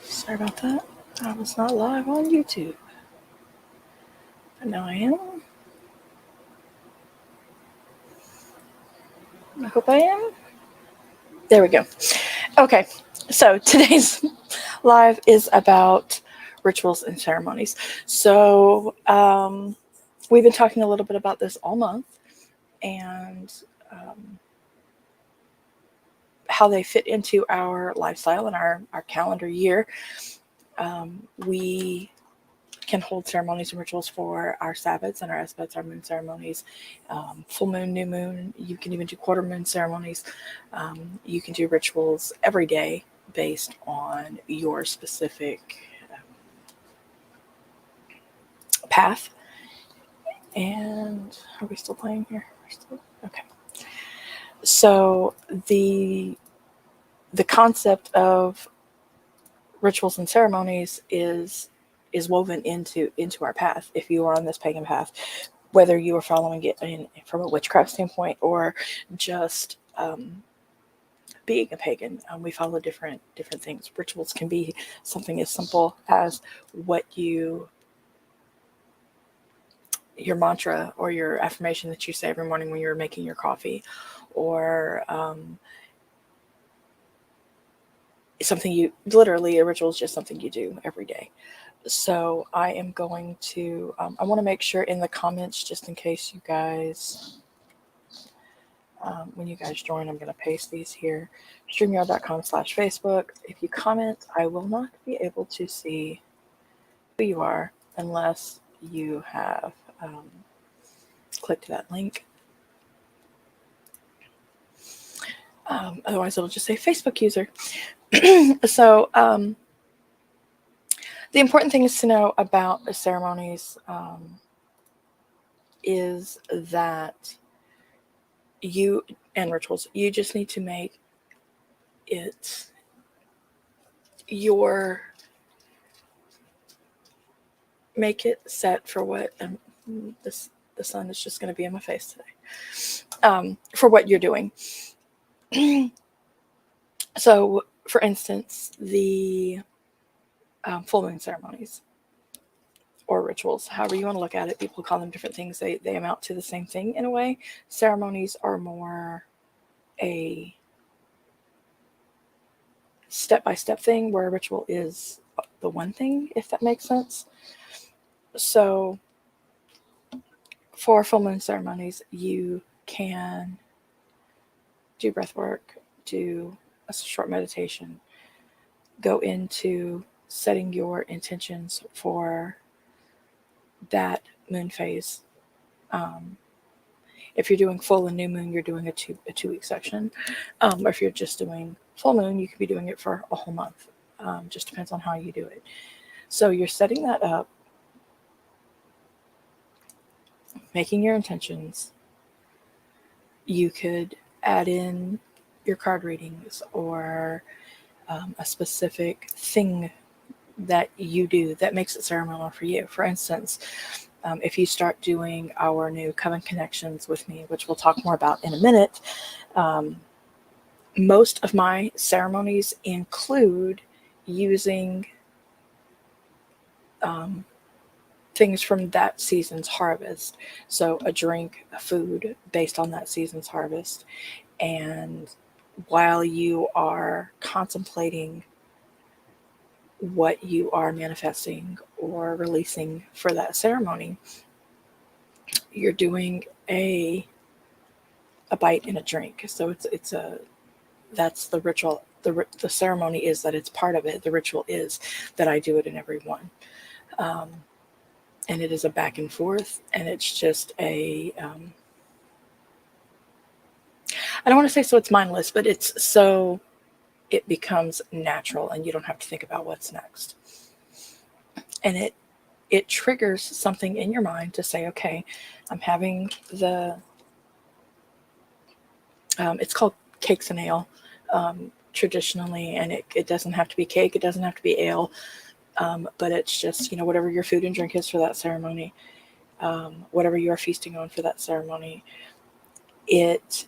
Sorry about that. I was not live on YouTube. But now I am. I hope I am. There we go. Okay, so today's live is about rituals and ceremonies. So we've been talking a little bit about this all month and how they fit into our lifestyle and our calendar year. We can hold ceremonies and rituals for our Sabbats and our Esbats, our moon ceremonies, full moon, new moon. You can even do quarter moon ceremonies. You can do rituals every day based on your specific path. And are we still playing here? Okay. So the concept of rituals and ceremonies is woven into our path. If you are on this pagan path, whether you are following it from a witchcraft standpoint or just being a pagan, we follow different things. Rituals can be something as simple as what your mantra or your affirmation that you say every morning when you're making your coffee, or something you literally, a ritual is just something you do every day. So I am going to, I want to make sure in the comments, just in case you guys, when you guys join, I'm going to paste these here, streamyard.com/Facebook. If you comment, I will not be able to see who you are unless you have clicked that link. Otherwise, it'll just say Facebook user. So the important thing is to know about the ceremonies is that you, and rituals, you just need to make it make it set for what the sun is just going to be in my face today, for what you're doing. So for instance, the full moon ceremonies or rituals, however you want to look at it, people call them different things. They amount to the same thing in a way. Ceremonies are more a step-by-step thing, where a ritual is the one thing, if that makes sense. So for full moon ceremonies, you can do breath work, do a short meditation, go into setting your intentions for that moon phase. If you're doing full and new moon, you're doing a 2-week section. Or if you're just doing full moon, you could be doing it for a whole month. Just depends on how you do it. So you're setting that up, making your intentions. You could add in your card readings or a specific thing that you do that makes it ceremonial for you. For instance, if you start doing our new Coven Connections with me, which we'll talk more about in a minute, most of my ceremonies include using things from that season's harvest. So a drink, a food based on that season's harvest. And while you are contemplating what you are manifesting or releasing for that ceremony, you're doing a bite and a drink. So that's the ritual. The ceremony is that it's part of it. The ritual is that I do it in every one. And it is a back and forth, and it's just I don't want to say so it's mindless, but it's so it becomes natural and you don't have to think about what's next. And it triggers something in your mind to say, okay, I'm having it's called cakes and ale traditionally, and it doesn't have to be cake, it doesn't have to be ale, but it's just, whatever your food and drink is for that ceremony, whatever you are feasting on for that ceremony, it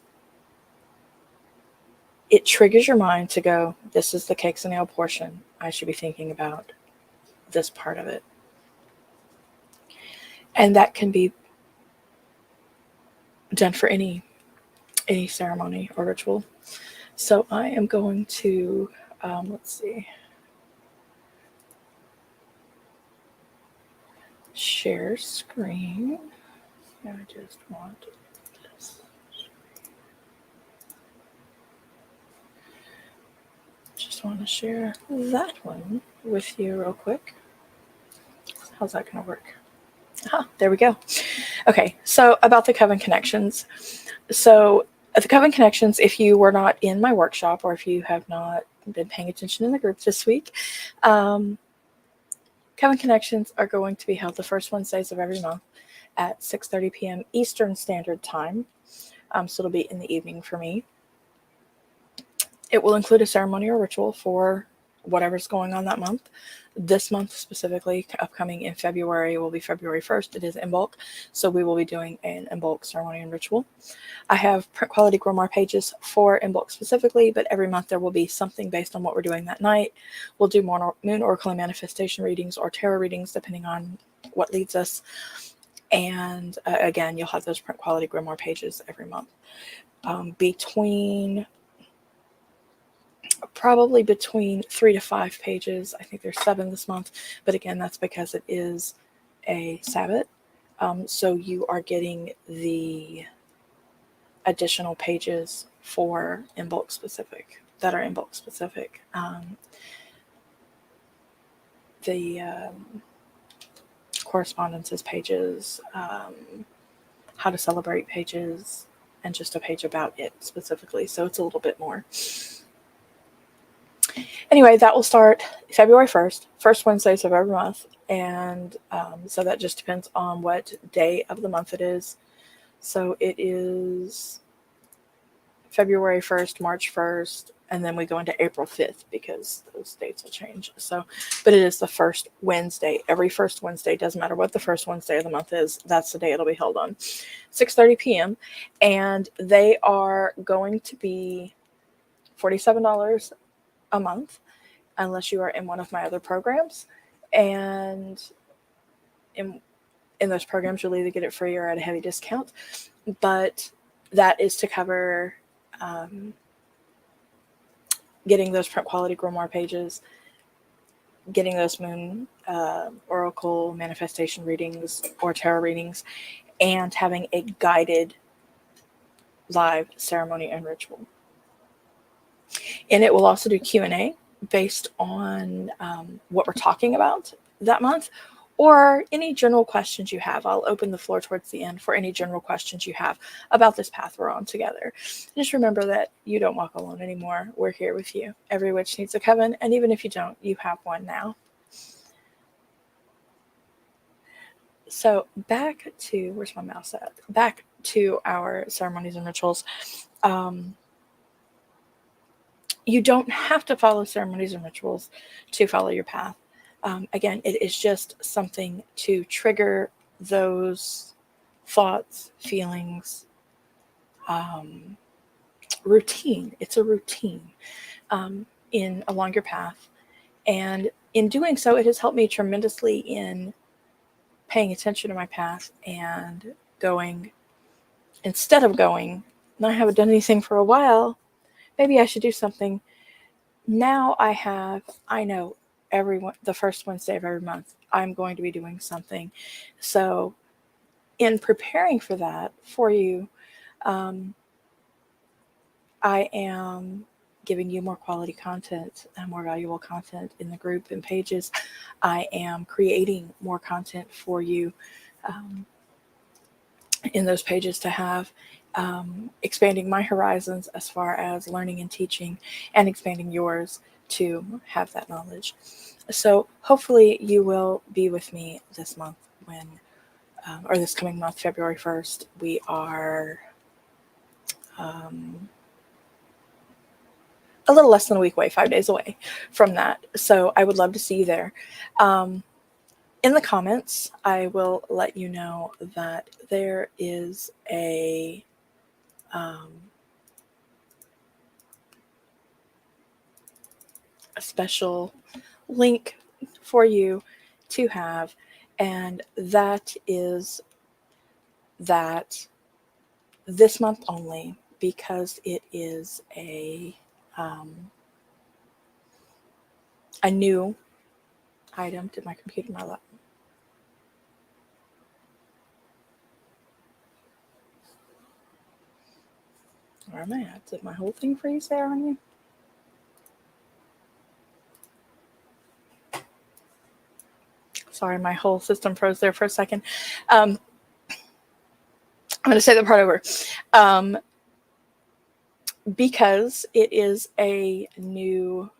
triggers your mind to go, this is the cakes and ale portion. I should be thinking about this part of it. And that can be done for any ceremony or ritual. So I am going to, let's see, share screen. I just want this. Just want to share that one with you real quick. How's that going to work? There we go. Okay, so about the Coven Connections. So the Coven Connections, if you were not in my workshop or if you have not been paying attention in the group this week, Coven Connections are going to be held the first Wednesdays of every month at 6:30 p.m. Eastern Standard Time. So it'll be in the evening for me. It will include a ceremony or ritual for whatever's going on that month. This month specifically, upcoming in February, will be February 1st. It is Imbolc, so we will be doing an Imbolc ceremony and ritual. I have print quality grimoire pages for Imbolc specifically, but every month there will be something based on what we're doing that night. We'll do moon oracle and manifestation readings or tarot readings, depending on what leads us. And again, you'll have those print quality grimoire pages every month. Probably between 3 to 5 pages. I think there's 7 this month, but again, that's because it is a Sabbath. So you are getting the additional pages for Imbolc specific, that are Imbolc specific. The correspondences pages, how to celebrate pages, and just a page about it specifically. So it's a little bit more. Anyway, that will start February 1st, first Wednesdays of every month. And so that just depends on what day of the month it is. So it is February 1st, March 1st, and then we go into April 5th because those dates will change. So, but it is the first Wednesday. Every first Wednesday, doesn't matter what the first Wednesday of the month is, that's the day it'll be held on. 6:30 p.m. And they are going to be $47 a month, unless you are in one of my other programs. And in those programs, you'll either get it free or at a heavy discount. But that is to cover getting those print quality grimoire pages, getting those moon oracle manifestation readings or tarot readings, and having a guided live ceremony and ritual. And it will also do Q&A based on what we're talking about that month, or any general questions you have. I'll open the floor towards the end for any general questions you have about this path we're on together. Just remember that you don't walk alone anymore. We're here with you. Every witch needs a coven, and even if you don't, you have one now. So back to, where's my mouse at? Back to our ceremonies and rituals. You don't have to follow ceremonies and rituals to follow your path. Again, it is just something to trigger those thoughts, feelings, routine. It's a routine along your path. And in doing so, it has helped me tremendously in paying attention to my path and going, instead of going, I haven't done anything for a while, maybe I should do something. Now I know the first Wednesday of every month, I'm going to be doing something. So in preparing for that for you, I am giving you more quality content and more valuable content in the group and pages. I am creating more content for you in those pages to have, expanding my horizons as far as learning and teaching, and expanding yours to have that knowledge. So hopefully you will be with me this month or this coming month, February 1st. We are a little less than a week away, 5 days away from that. So I would love to see you there. In the comments, I will let you know that there is a special link for you to have, and that is that this month only, because it is a new item. Did my computer not let me? Where am I at? Did my whole thing freeze there on you? Sorry, my whole system froze there for a second. I'm going to say the part over. Because it is a new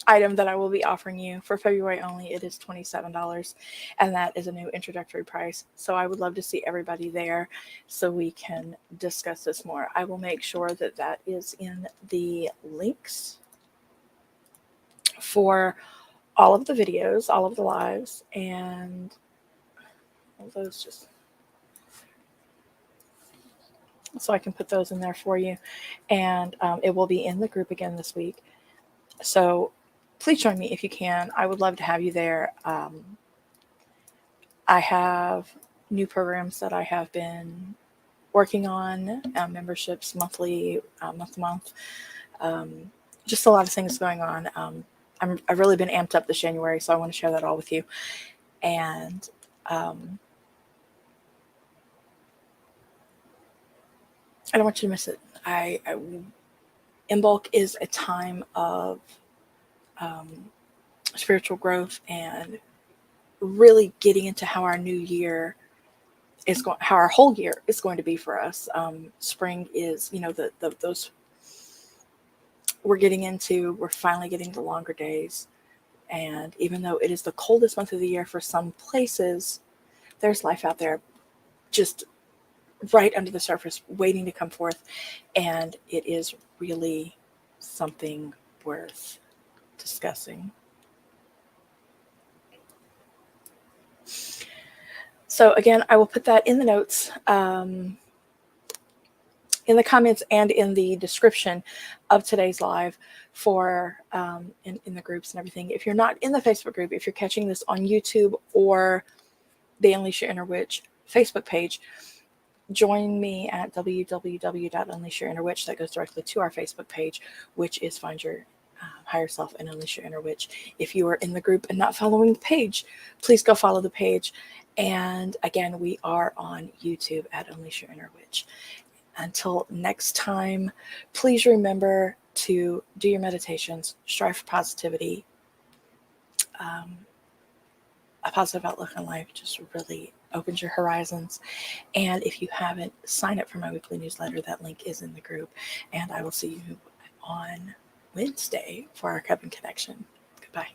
item that I will be offering you for February only, it is $27, and that is a new introductory price. So I would love to see everybody there so we can discuss this more. I will make sure that that is in the links for all of the videos, all of the lives, and all those, just so I can put those in there for you. And it will be in the group again this week. So please join me if you can. I would love to have you there. I have new programs that I have been working on, memberships monthly, month to month. Just a lot of things going on. I've really been amped up this January, so I want to share that all with you. And I don't want you to miss it. In bulk is a time of spiritual growth and really getting into how our new year is going, how our whole year is going to be for us. Spring is, those we're finally getting the longer days. And even though it is the coldest month of the year for some places, there's life out there just right under the surface waiting to come forth. And it is really something worth discussing. So again, I will put that in the notes, in the comments and in the description of today's live for in the groups and everything. If you're not in the Facebook group, if you're catching this on YouTube or the Unleash Your Inner Witch Facebook page, join me at www.unleashyourinnerwitch. That goes directly to our Facebook page, which is Find Your Higher Self and Unleash Your Inner Witch. If you are in the group and not following the page, please go follow the page. And again, we are on YouTube at Unleash Your Inner Witch. Until next time, please remember to do your meditations, strive for positivity. A positive outlook on life just really opens your horizons. And if you haven't, sign up for my weekly newsletter. That link is in the group. And I will see you on Wednesday for our Cup and Connection. Goodbye.